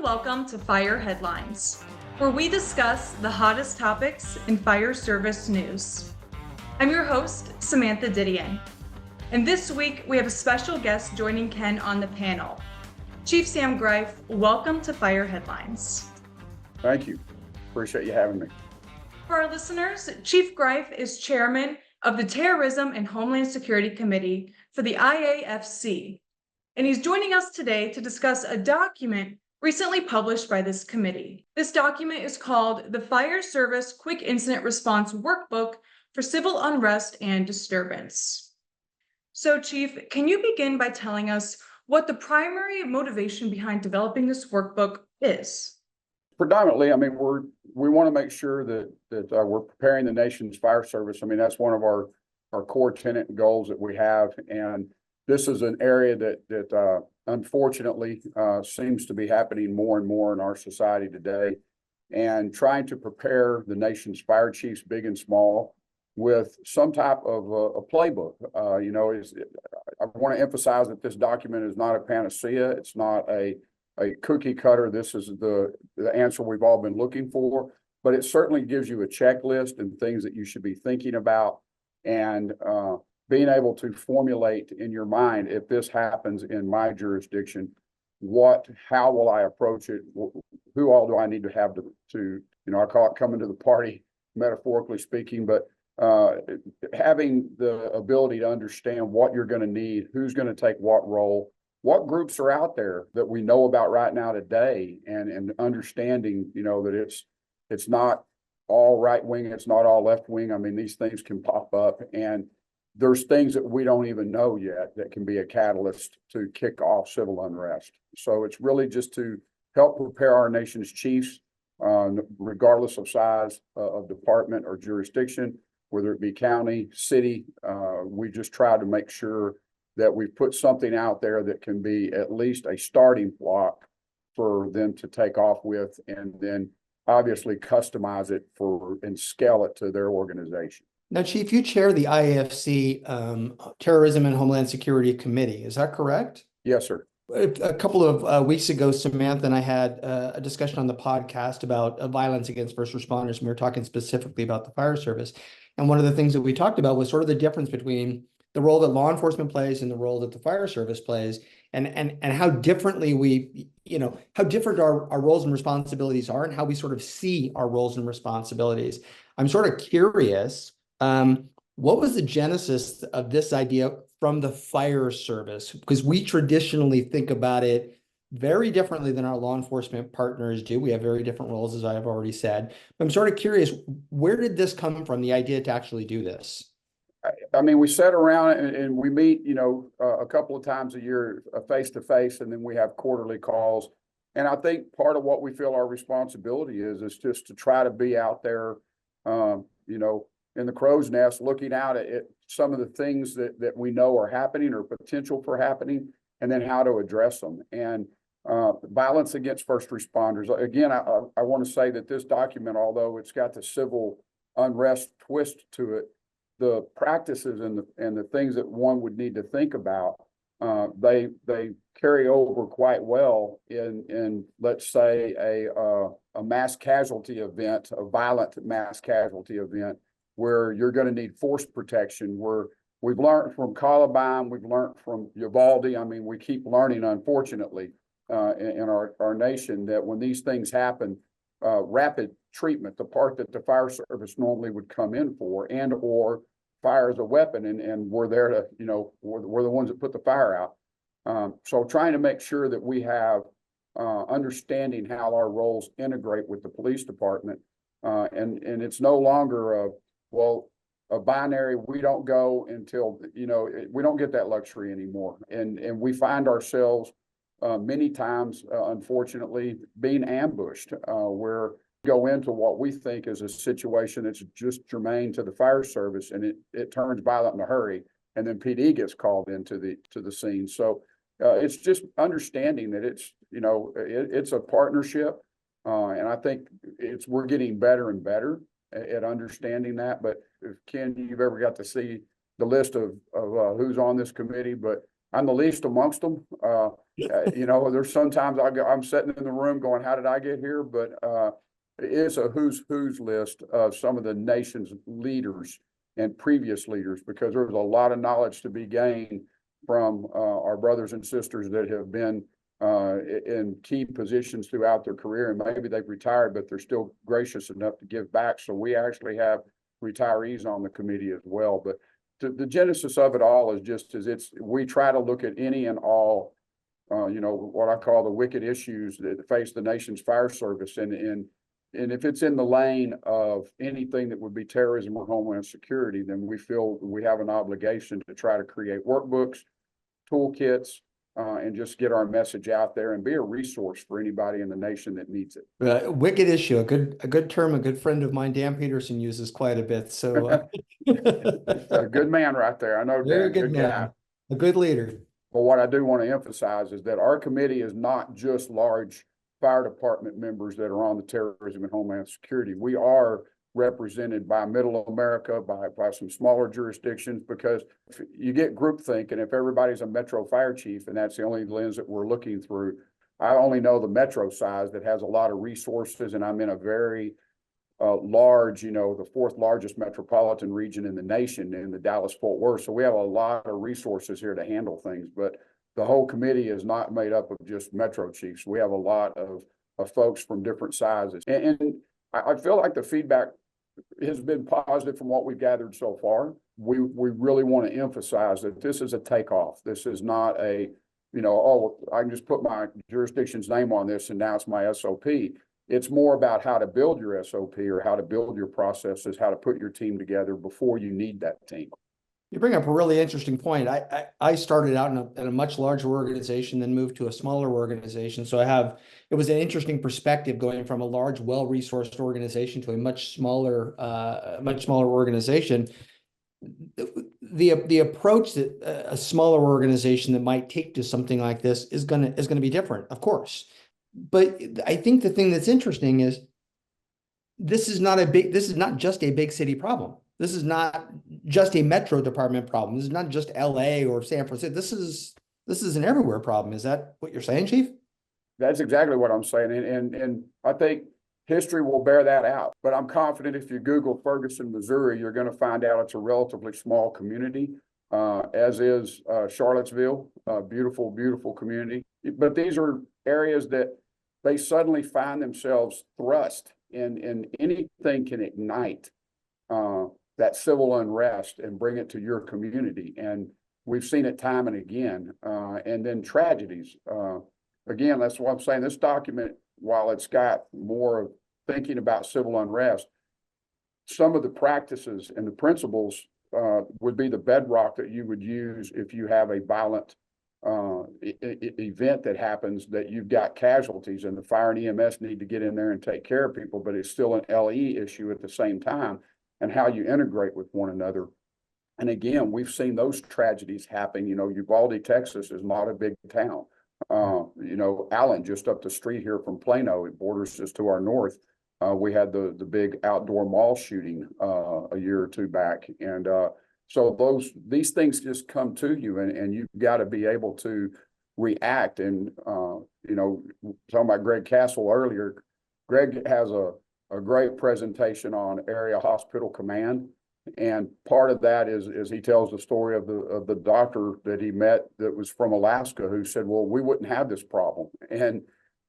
welcome to Fire Headlines, where we discuss the hottest topics in fire service news. I'm your host, Samantha Didion, and this week we have a special guest joining Ken on the panel. Chief Sam Greif, welcome to Fire Headlines. Thank you. Appreciate you having me. For our listeners, Chief Greif is chairman of the Terrorism and Homeland Security Committee for the IAFC, and he's joining us today to discuss a document recently published by this committee. This document is called the Fire Service Quick Incident Response Workbook for Civil Unrest and Disturbance. So, Chief, can you begin by telling us what the primary motivation behind developing this workbook is? Predominantly, we want to make sure that we're preparing the nation's fire service. That's one of our core tenet goals that we have, and this is an area that unfortunately seems to be happening more and more in our society today. And trying to prepare the nation's fire chiefs, big and small, with some type of a playbook. I want to emphasize that this document is not a panacea. It's not a cookie cutter. This is the answer we've all been looking for, but it certainly gives you a checklist and things that you should be thinking about, and being able to formulate in your mind, if this happens in my jurisdiction, how will I approach it? Who all do I need to have to I call it coming to the party, metaphorically speaking, but having the ability to understand what you're going to need, who's going to take what role, what groups are out there that we know about right now today, and understanding, that it's not all right wing, it's not all left wing. These things can pop up, and there's things that we don't even know yet that can be a catalyst to kick off civil unrest. So it's really just to help prepare our nation's chiefs, regardless of size of department or jurisdiction, whether it be county, city. We just try to make sure that we put something out there that can be at least a starting block for them to take off with, and then obviously customize it and scale it to their organization. Now, Chief, you chair the IAFC Terrorism and Homeland Security Committee. Is that correct? Yes, sir. A couple of weeks ago, Samantha and I had a discussion on the podcast about violence against first responders, and we were talking specifically about the fire service. And one of the things that we talked about was sort of the difference between the role that law enforcement plays and the role that the fire service plays, and how differently how different our roles and responsibilities are, and how we sort of see our roles and responsibilities. I'm sort of curious, what was the genesis of this idea from the fire service? Because we traditionally think about it very differently than our law enforcement partners do. We have very different roles, as I have already said. But I'm sort of curious, where did this come from, the idea to actually do this? We sat around and we meet, a couple of times a year, face to face, and then we have quarterly calls. And I think part of what we feel our responsibility is just to try to be out there, in the crow's nest, looking out at some of the things that we know are happening or potential for happening, and then how to address them. And violence against first responders. Again, I want to say that this document, although it's got the civil unrest twist to it, the practices and the things that one would need to think about, they carry over quite well in let's say a mass casualty event, a violent mass casualty event, where you're going to need force protection. Where we've learned from Columbine, we've learned from Uvalde. We keep learning, unfortunately, in our nation, that when these things happen, rapid treatment, the part that the fire service normally would come in for, and or fire as a weapon, and we're there to, we're the ones that put the fire out. So trying to make sure that we have understanding how our roles integrate with the police department, and it's no longer a binary. We don't go until, we don't get that luxury anymore, and we find ourselves many times, unfortunately, being ambushed, where we go into what we think is a situation that's just germane to the fire service, and it turns violent in a hurry, and then PD gets called into the scene. So it's just understanding that it's a partnership, and I think we're getting better and better at understanding that. But if Ken, you've ever got to see the list of who's on this committee, but I'm the least amongst them. You know, there's sometimes I'm sitting in the room going, how did I get here? But it is a who's list of some of the nation's leaders and previous leaders, because there's a lot of knowledge to be gained from our brothers and sisters that have been in key positions throughout their career, and maybe they've retired, but they're still gracious enough to give back. So we actually have retirees on the committee as well. But the genesis of it all is just we try to look at any and all, you know, what I call the wicked issues that face the nation's fire service, and if it's in the lane of anything that would be terrorism or homeland security, then we feel we have an obligation to try to create workbooks, toolkits, and just get our message out there and be a resource for anybody in the nation that needs it. Wicked issue, a good term, a good friend of mine, Dan Peterson, uses quite a bit. So A good man right there. I know very Dan, good man, guy. a good leader. But what I do want to emphasize is that our committee is not just large fire department members that are on the terrorism and homeland security. We are represented by middle America, by some smaller jurisdictions, because if you get groupthink, and if everybody's a metro fire chief and that's the only lens that we're looking through, I only know the metro size that has a lot of resources, and I'm in a very large, you know, the fourth largest metropolitan region in the nation, in the Dallas-Fort Worth. So we have a lot of resources here to handle things, but the whole committee is not made up of just metro chiefs. We have a lot of folks from different sizes. And I feel like the feedback has been positive from what we've gathered so far. We really want to emphasize that this is a takeoff. This is not a, you know, oh, I can just put my jurisdiction's name on this and now it's my SOP. It's more about how to build your SOP or how to build your processes, how to put your team together before you need that team. You bring up a really interesting point. I started out in a much larger organization, then moved to a smaller organization. So it was an interesting perspective going from a large, well-resourced organization to a much smaller organization. The approach that a smaller organization that might take to something like this is gonna be different, of course. But I think the thing that's interesting is this is not just a big city problem. This is not just a metro department problem. This is not just LA or San Francisco. This is an everywhere problem. Is that what you're saying, Chief? That's exactly what I'm saying. And I think history will bear that out. But I'm confident if you Google Ferguson, Missouri, you're going to find out it's a relatively small community, as is Charlottesville, a beautiful, beautiful community. But these are areas that they suddenly find themselves thrust in, and anything can ignite that civil unrest and bring it to your community. And we've seen it time and again. And then tragedies. Again, that's what I'm saying. This document, while it's got more of thinking about civil unrest, some of the practices and the principles would be the bedrock that you would use if you have a violent event that happens, that you've got casualties and the fire and EMS need to get in there and take care of people, but it's still an LE issue at the same time, and how you integrate with one another. And again, we've seen those tragedies happen. You know, Uvalde, Texas is not a big town. You know, Allen, just up the street here from Plano, it borders just to our north. We had the big outdoor mall shooting a year or two back. And so these things just come to you, and you've got to be able to react. And, you know, talking about Greg Castle earlier, Greg has a great presentation on area hospital command. And part of that is he tells the story of the doctor that he met that was from Alaska, who said, well, we wouldn't have this problem. And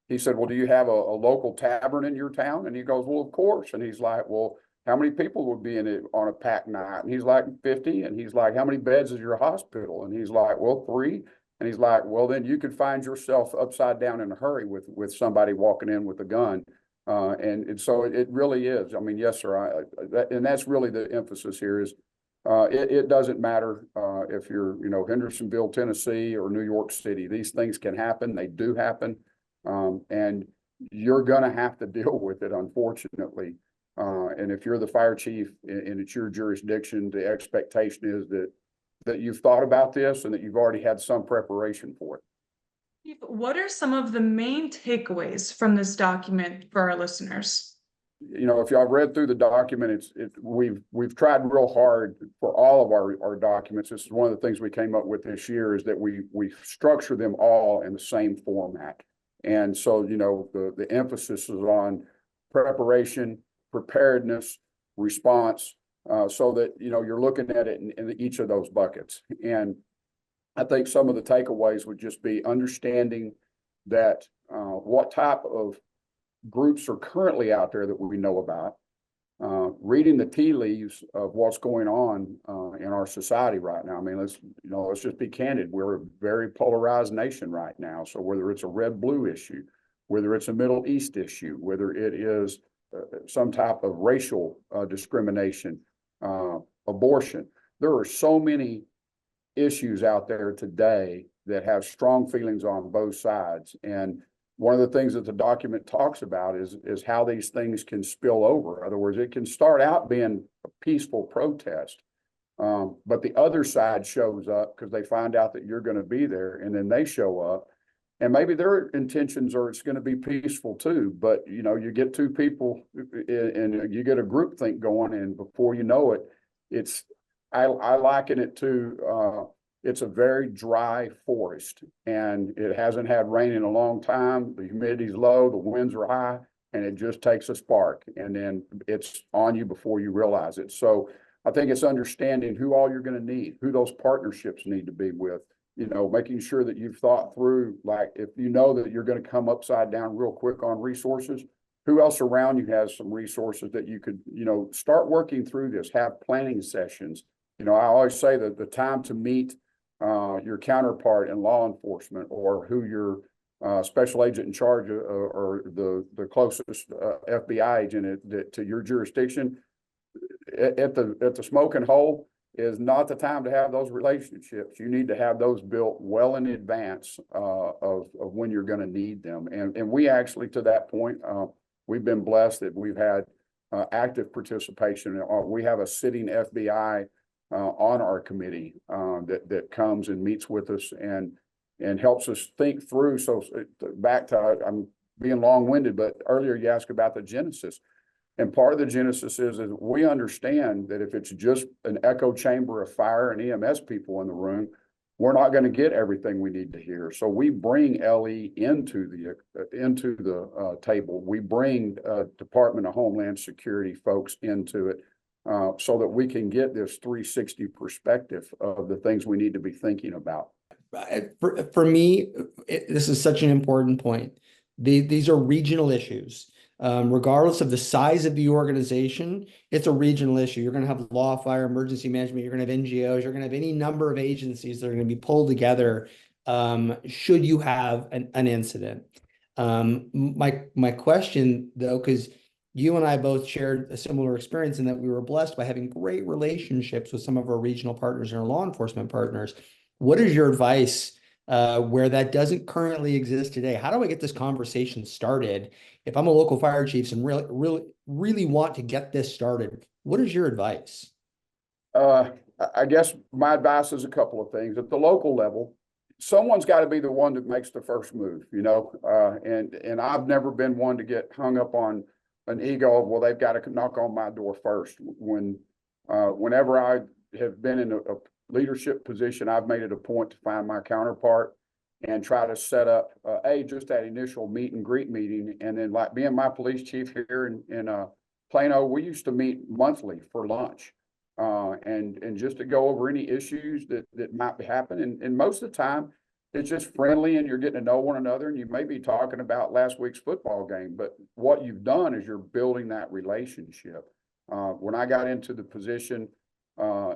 he said, well, do you have a local tavern in your town? And he goes, well, of course. And he's like, well, how many people would be in it on a packed night? And he's like, 50. And he's like, how many beds is your hospital? And he's like, well, 3. And he's like, well, then you could find yourself upside down in a hurry with somebody walking in with a gun. And so it really is. I mean, yes, sir. And that's really the emphasis here is it doesn't matter if you're, you know, Hendersonville, Tennessee, or New York City. These things can happen. They do happen. And you're going to have to deal with it, unfortunately. And if you're the fire chief and it's your jurisdiction, the expectation is that you've thought about this and that you've already had some preparation for it. What are some of the main takeaways from this document for our listeners? you know, if y'all read through the document, we've tried real hard for all of our documents. This is one of the things we came up with this year, is that we structure them all in the same format. And so, you know, the emphasis is on preparation, preparedness, response, so that, you know, you're looking at it in each of those buckets. And I think some of the takeaways would just be understanding that what type of groups are currently out there that we know about, reading the tea leaves of what's going on in our society right now. I mean, let's just be candid. We're a very polarized nation right now. So whether it's a red-blue issue, whether it's a Middle East issue, whether it is some type of racial discrimination, abortion, there are so many issues out there today that have strong feelings on both sides. And one of the things that the document talks about is how these things can spill over. In other words, it can start out being a peaceful protest, but the other side shows up because they find out that you're going to be there, and then they show up, and maybe their intentions are it's going to be peaceful too. But you know, you get two people and you get a group think going, and before you know it, I liken it to it's a very dry forest, and it hasn't had rain in a long time. The humidity's low, the winds are high, and it just takes a spark, and then it's on you before you realize it. So I think it's understanding who all you're going to need, who those partnerships need to be with, you know, making sure that you've thought through, like, if you know that you're going to come upside down real quick on resources, who else around you has some resources that you could, you know, start working through this, have planning sessions. You know, I always say that the time to meet your counterpart in law enforcement, or who your special agent in charge or the closest FBI agent to your jurisdiction at the smoking hole, is not the time to have those relationships. You need to have those built well in advance of when you're going to need them. And we actually, to that point, we've been blessed that we've had active participation. We have a sitting FBI on our committee that comes and meets with us and helps us think through. So back to, I'm being long-winded, but earlier you asked about the genesis. And part of the genesis is we understand that if it's just an echo chamber of fire and EMS people in the room, we're not going to get everything we need to hear. So we bring LE into the table. We bring Department of Homeland Security folks into it, so that we can get this 360 perspective of the things we need to be thinking about. For me, this is such an important point. These are regional issues. Regardless of the size of the organization, it's a regional issue. You're going to have law, fire, emergency management. You're going to have NGOs. You're going to have any number of agencies that are going to be pulled together should you have an incident. My question, though, because you and I both shared a similar experience in that we were blessed by having great relationships with some of our regional partners and our law enforcement partners. What is your advice where that doesn't currently exist today? How do I get this conversation started? If I'm a local fire chief and really want to get this started, what is your advice? I guess my advice is a couple of things. At the local level, someone's got to be the one that makes the first move, you know, and I've never been one to get hung up on an ego of, well, they've got to knock on my door first. Whenever I have been in a leadership position, I've made it a point to find my counterpart and try to set up just that initial meet and greet meeting. And then, like being my police chief here in Plano, we used to meet monthly for lunch and just to go over any issues that might be happening. And most of the time, it's just friendly and you're getting to know one another, and you may be talking about last week's football game, but what you've done is you're building that relationship. When I got into the position,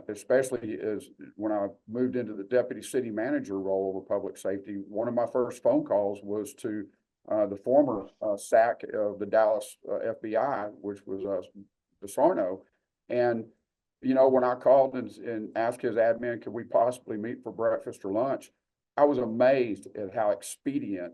especially as when I moved into the deputy city manager role over public safety, one of my first phone calls was to the former SAC of the Dallas FBI, which was DeSarno. And, you know, when I called and asked his admin, could we possibly meet for breakfast or lunch? I was amazed at how expedient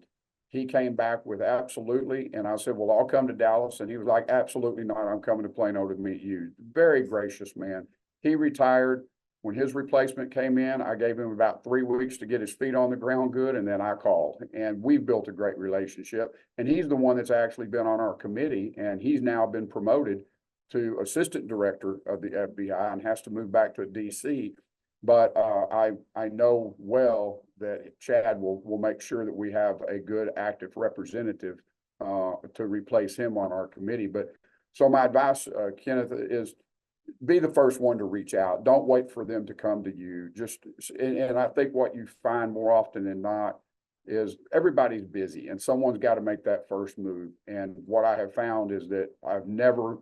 he came back with. Absolutely. And I said, well, I'll come to Dallas. And he was like, absolutely not. I'm coming to Plano to meet you. Very gracious man. He retired. When his replacement came in, I gave him about 3 weeks to get his feet on the ground good, and then I called. And we've built a great relationship. And he's the one that's actually been on our committee, and he's now been promoted to assistant director of the FBI and has to move back to DC. But I know well that Chad will make sure that we have a good active representative to replace him on our committee. But so my advice, Kenneth, is be the first one to reach out. Don't wait for them to come to you. And I think what you find more often than not is everybody's busy and someone's got to make that first move. And what I have found is that I've never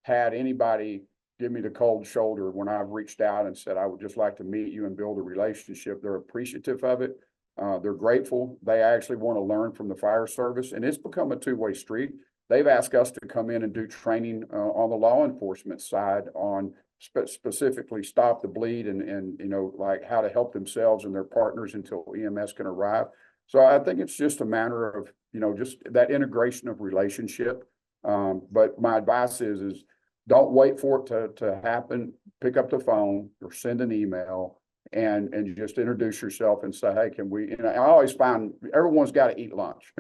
had anybody give me the cold shoulder when I've reached out and said, I would just like to meet you and build a relationship. They're appreciative of it. They're grateful. They actually want to learn from the fire service, and it's become a two-way street. They've asked us to come in and do training on the law enforcement side on specifically stop the bleed and like how to help themselves and their partners until EMS can arrive. So I think it's just a matter of, just that integration of relationship. But my advice is don't wait for it to happen. Pick up the phone or send an email and just introduce yourself and say, hey, can we, I always find everyone's got to eat lunch,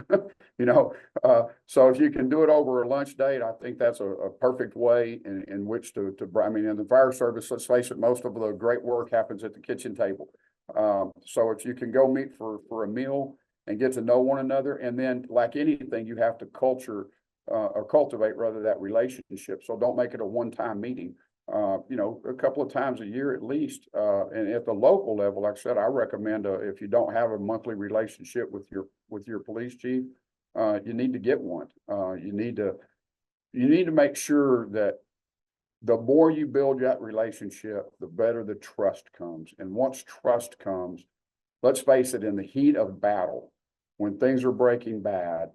so if you can do it over a lunch date, I think that's a perfect way in which to, in the fire service, let's face it, most of the great work happens at the kitchen table. So if you can go meet for a meal and get to know one another, and then like anything, you have to cultivate rather that relationship. So don't make it a one-time meeting. A couple of times a year at least. And at the local level, like I said, I recommend if you don't have a monthly relationship with your police chief, you need to get one. You need to make sure that the more you build that relationship, the better the trust comes. And once trust comes, let's face it, in the heat of battle, when things are breaking bad,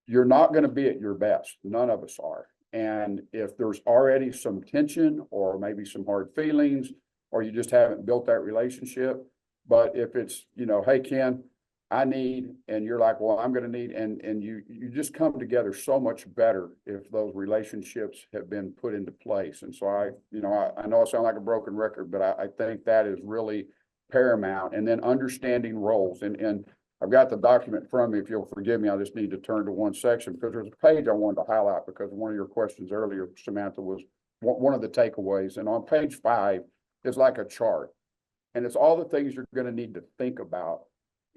you're not going to be at your best. None of us are. And if there's already some tension or maybe some hard feelings, or you just haven't built that relationship, but if it's, hey, Ken, I need, and you're like, well, I'm going to need, and you just come together so much better if those relationships have been put into place. And so I know I sound like a broken record, but I think that is really paramount. And then understanding roles, and I've got the document from me. If you'll forgive me, I just need to turn to one section because there's a page I wanted to highlight because one of your questions earlier, Samantha, was one of the takeaways. And on page 5 is like a chart, and it's all the things you're going to need to think about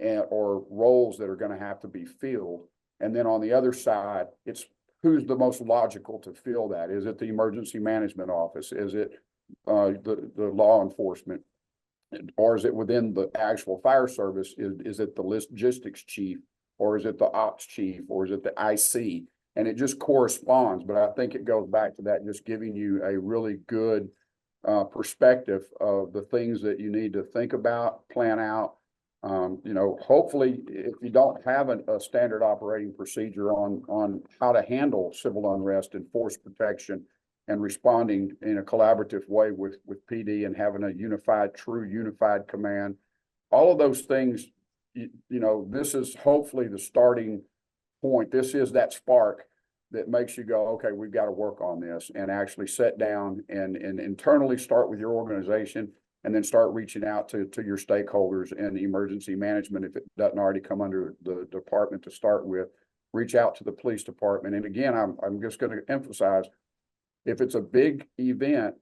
or roles that are going to have to be filled. And then on the other side, it's who's the most logical to fill that. Is it the emergency management office? Is it the law enforcement? Or is it within the actual fire service? Is it the logistics chief, or is it the ops chief, or is it the IC? And it just corresponds. But I think it goes back to that, just giving you a really good perspective of the things that you need to think about, plan out. Hopefully, if you don't have a standard operating procedure on how to handle civil unrest and force protection, and responding in a collaborative way with PD and having a true unified command, all of those things, this is hopefully the starting point. This is that spark that makes you go, okay, we've got to work on this, and actually sit down and internally start with your organization, and then start reaching out to your stakeholders and emergency management. If it doesn't already come under the department to start with, reach out to the police department. And again, I'm just going to emphasize, if it's a big event,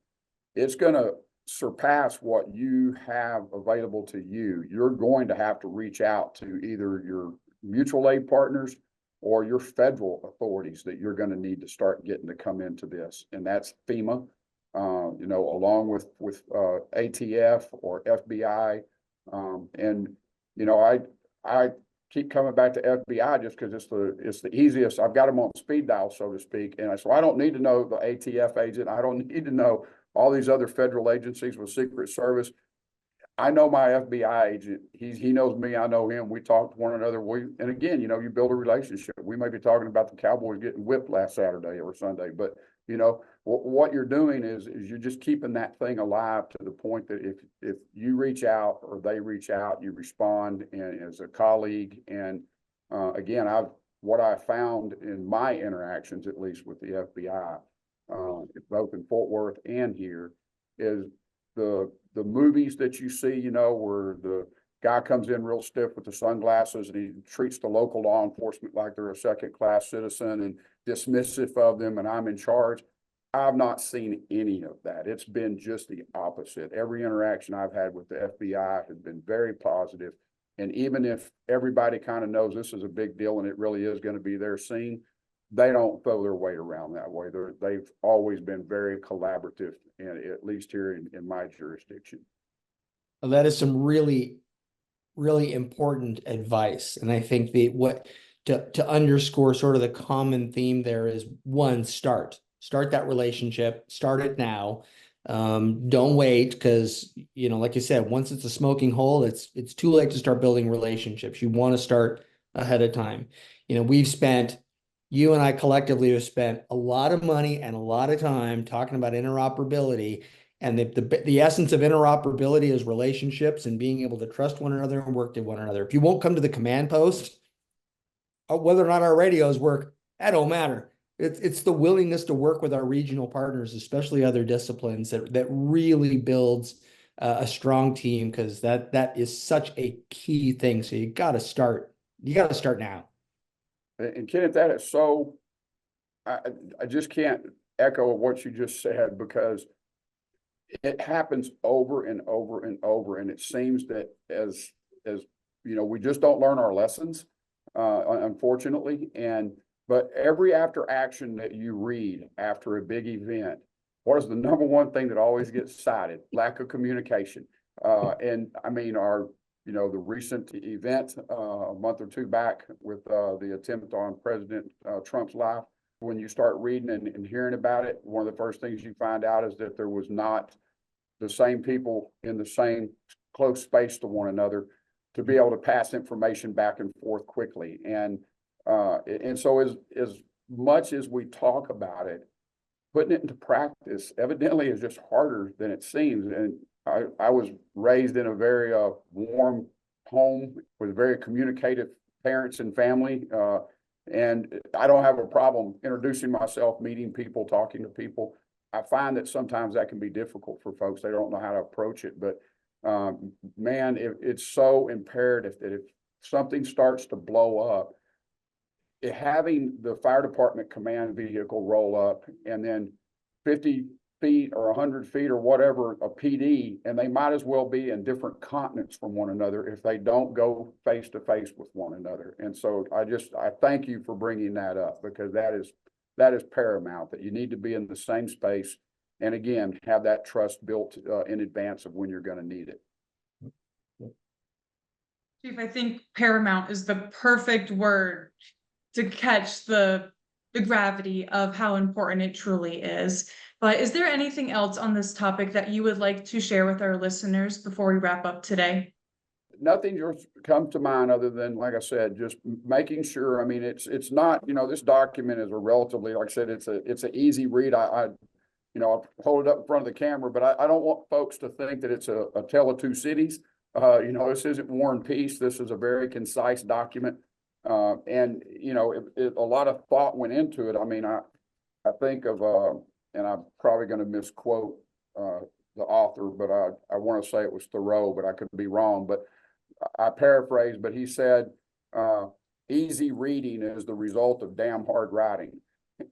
it's going to surpass what you have available to you. You're going to have to reach out to either your mutual aid partners or your federal authorities that you're going to need to start getting to come into this. And that's FEMA, along with ATF or FBI. I keep coming back to FBI just because it's the easiest. I've got them on speed dial, so to speak. And so I don't need to know the ATF agent. I don't need to know all these other federal agencies with Secret Service. I know my FBI agent. He knows me. I know him. We talk to one another. And again, you build a relationship. We may be talking about the Cowboys getting whipped last Saturday or Sunday, but what you're doing is you're just keeping that thing alive to the point that if you reach out or they reach out, you respond and as a colleague. And again, what I found in my interactions, at least with the FBI, both in Fort Worth and here, is the movies that you see, you know, where the guy comes in real stiff with the sunglasses and he treats the local law enforcement like they're a second-class citizen and dismissive of them and I'm in charge. I've not seen any of that. It's been just the opposite. Every interaction I've had with the FBI has been very positive. And even if everybody kind of knows this is a big deal and it really is going to be their scene, they don't throw their weight around that way. They've always been very collaborative, and at least here in my jurisdiction. Well, that is some really, really important advice. And I think to underscore sort of the common theme there is one, start that relationship, start it now. Don't wait because, you know, like you said, once it's a smoking hole, it's too late to start building relationships. You want to start ahead of time. You know, you and I collectively have spent a lot of money and a lot of time talking about interoperability. And the essence of interoperability is relationships and being able to trust one another and work with one another. If you won't come to the command post, whether or not our radios work, that don't matter. It's the willingness to work with our regional partners, especially other disciplines, that really builds a strong team, because that is such a key thing. So you got to start now. And Kenneth, that is so, I just can't echo what you just said, because it happens over and over and over. And it seems that as you know, we just don't learn our lessons, unfortunately. But every after action that you read after a big event, what is the number one thing that always gets cited? Lack of communication. And I mean, the recent event a month or two back with the attempt on President Trump's life, when you start reading and hearing about it, one of the first things you find out is that there was not the same people in the same close space to one another to be able to pass information back and forth quickly. And so as much as we talk about it, putting it into practice evidently is just harder than it seems. And I was raised in a very warm home with very communicative parents and family. And I don't have a problem introducing myself, meeting people, talking to people. I find that sometimes that can be difficult for folks. They don't know how to approach it. But man, it's so imperative that if something starts to blow up, having the fire department command vehicle roll up and then 50 feet or 100 feet or whatever, a PD, and they might as well be in different continents from one another if they don't go face to face with one another. And so I thank you for bringing that up, because that is paramount, that you need to be in the same space. And again, have that trust built in advance of when you're going to need it. Chief, I think paramount is the perfect word to catch the gravity of how important it truly is. But is there anything else on this topic that you would like to share with our listeners before we wrap up today? Nothing just comes to mind other than, like I said, just making sure. I mean, it's not, this document is a relatively, like I said, it's an easy read. I hold it up in front of the camera, but I don't want folks to think that it's a tale of two cities. This isn't War and Peace. This is a very concise document. And a lot of thought went into it. I mean, I think of, and I'm probably going to misquote the author, but I want to say it was Thoreau, but I could be wrong. But I paraphrase, but he said, easy reading is the result of damn hard writing.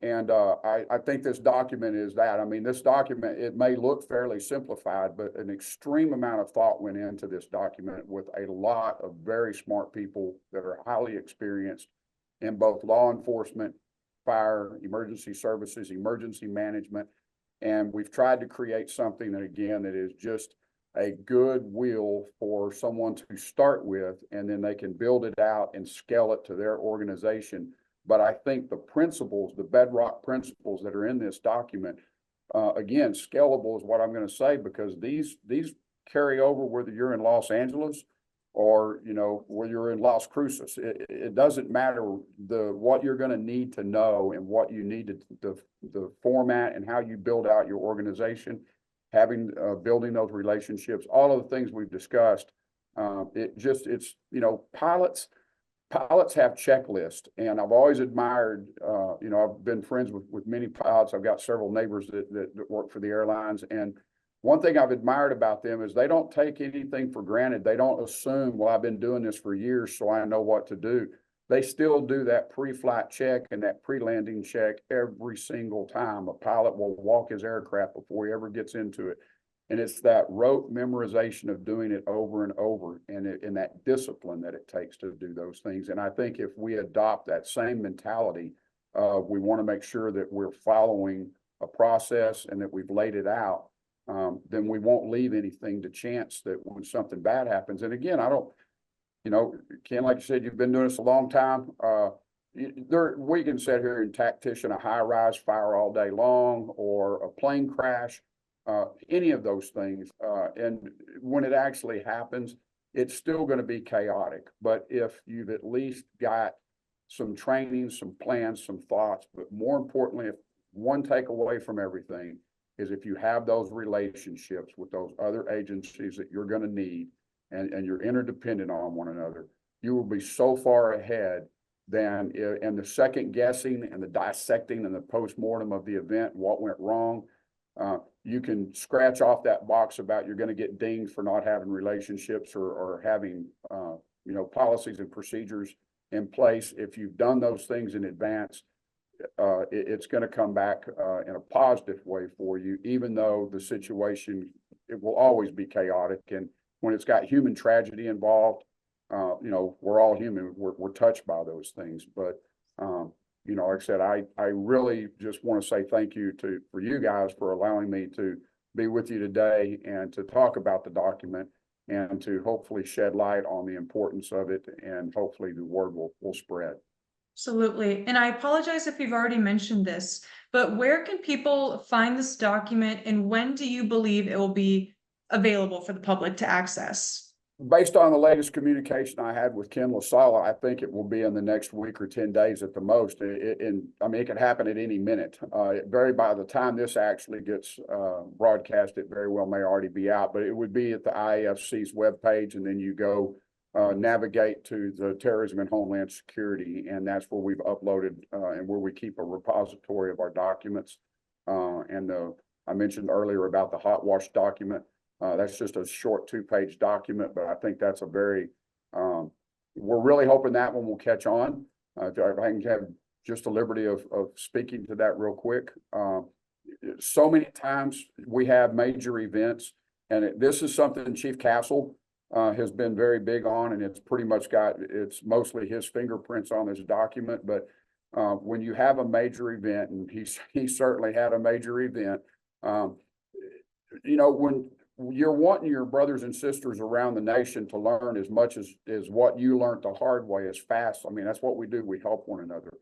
And I think this document is that. I mean, this document, it may look fairly simplified, but an extreme amount of thought went into this document with a lot of very smart people that are highly experienced in both law enforcement, fire, emergency services, emergency management. And we've tried to create something that, again, that is just a good will for someone to start with, and then they can build it out and scale it to their organization. But I think the principles, the bedrock principles that are in this document, again, scalable is what I'm going to say, because these carry over whether you're in Los Angeles or, whether you're in Las Cruces. It doesn't matter what you're going to need to know and what you need to the format and how you build out your organization, building those relationships, all of the things we've discussed. Pilots have checklists, and I've always admired, I've been friends with many pilots. I've got several neighbors that work for the airlines, and one thing I've admired about them is they don't take anything for granted. They don't assume, well, I've been doing this for years, so I know what to do. They still do that pre-flight check and that pre-landing check every single time. A pilot will walk his aircraft before he ever gets into it. And it's that rote memorization of doing it over and over, and that discipline that it takes to do those things. And I think if we adopt that same mentality, we want to make sure that we're following a process and that we've laid it out, then we won't leave anything to chance that when something bad happens. And again, I don't, Ken, like you said, you've been doing this a long time. We can sit here and tactician a high-rise fire all day long, or a plane crash, any of those things. And when it actually happens, it's still going to be chaotic. But if you've at least got some training, some plans, some thoughts, but more importantly, if one takeaway from everything is if you have those relationships with those other agencies that you're going to need, and you're interdependent on one another, you will be so far ahead than in the second guessing and the dissecting and the postmortem of the event, what went wrong. You can scratch off that box about you're going to get dinged for not having relationships or having policies and procedures in place. If you've done those things in advance, it's going to come back in a positive way for you, even though the situation, it will always be chaotic. And when it's got human tragedy involved, we're all human. We're touched by those things. But, like I said, I really just want to say thank you for you guys for allowing me to be with you today and to talk about the document and to hopefully shed light on the importance of it. And hopefully the word will spread. Absolutely. And I apologize if you've already mentioned this, but where can people find this document, and when do you believe it will be available for the public to access? Based on the latest communication I had with Ken LaSala, I think it will be in the next week or 10 days at the most. It could happen at any minute. By the time this actually gets broadcast, it very well may already be out, but it would be at the IAFC's webpage, and then you go navigate to the Terrorism and Homeland Security, and that's where we've uploaded and where we keep a repository of our documents. I mentioned earlier about the hot wash document. That's just a short 2-page document, but I think that's we're really hoping that one will catch on. If I can have just the liberty of speaking to that real quick. So many times we have major events, and this is something Chief Castle has been very big on, and it's pretty much it's mostly his fingerprints on this document. But when you have a major event, and he certainly had a major event, when you're wanting your brothers and sisters around the nation to learn as much as what you learned the hard way as fast. I mean, that's what we do. We help one another.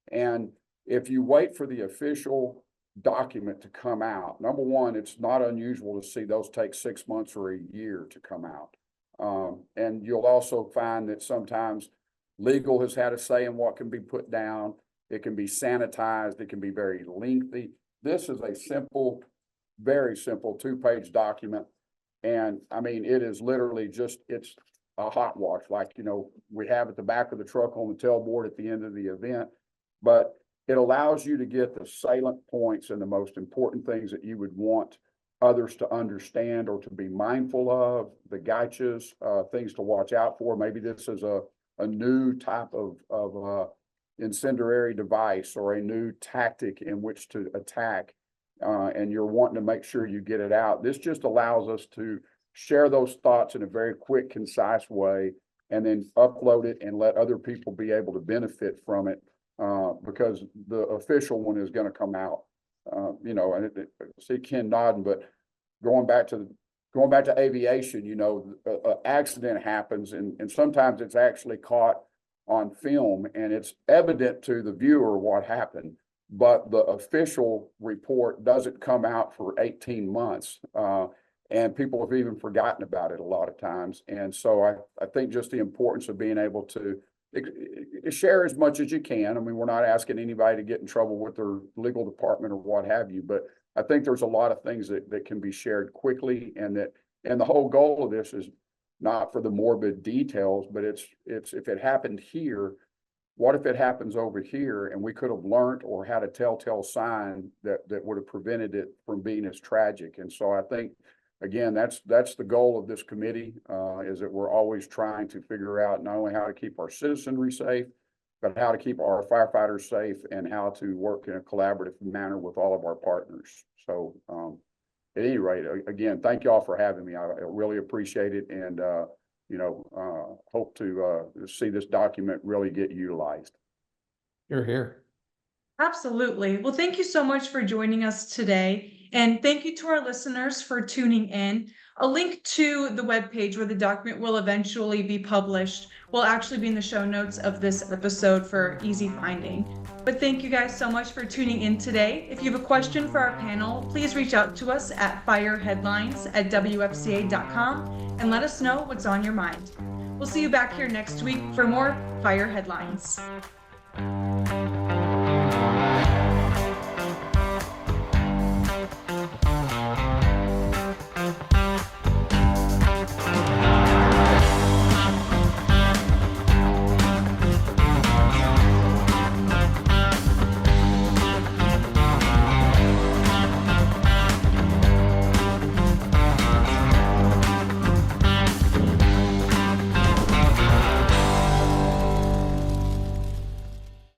And if you wait for the official document to come out, number one, it's not unusual to see those take 6 months or a year to come out. And you'll also find that sometimes legal has had a say in what can be put down. It can be sanitized. It can be very lengthy. This is a simple, very simple 2-page document. And I mean, it is literally it's a hot wash, like, we have at the back of the truck on the tailboard at the end of the event, but it allows you to get the salient points and the most important things that you would want others to understand or to be mindful of, the gotchas, things to watch out for. Maybe this is a new type of incendiary device or a new tactic in which to attack. And you're wanting to make sure you get it out. This just allows us to share those thoughts in a very quick, concise way, and then upload it and let other people be able to benefit from it, because the official one is going to come out. And see Ken nodding, but going back to aviation, an accident happens, and sometimes it's actually caught on film, and it's evident to the viewer what happened. But the official report doesn't come out for 18 months. And people have even forgotten about it a lot of times. And so I think just the importance of being able to share as much as you can. I mean, we're not asking anybody to get in trouble with their legal department or what have you, but I think there's a lot of things that can be shared quickly, and the whole goal of this is not for the morbid details, but it's if it happened here, what if it happens over here, and we could have learned or had a telltale sign that would have prevented it from being as tragic. And so I think again, that's the goal of this committee, is that we're always trying to figure out not only how to keep our citizenry safe, but how to keep our firefighters safe and how to work in a collaborative manner with all of our partners. So, at any rate, again, thank you all for having me. I really appreciate it, and hope to see this document really get utilized. You're here. Absolutely. Well, thank you so much for joining us today. And thank you to our listeners for tuning in. A link to the webpage where the document will eventually be published will actually be in the show notes of this episode for easy finding. But thank you guys so much for tuning in today. If you have a question for our panel, please reach out to us at fireheadlines@wfca.com and let us know what's on your mind. We'll see you back here next week for more Fire Headlines.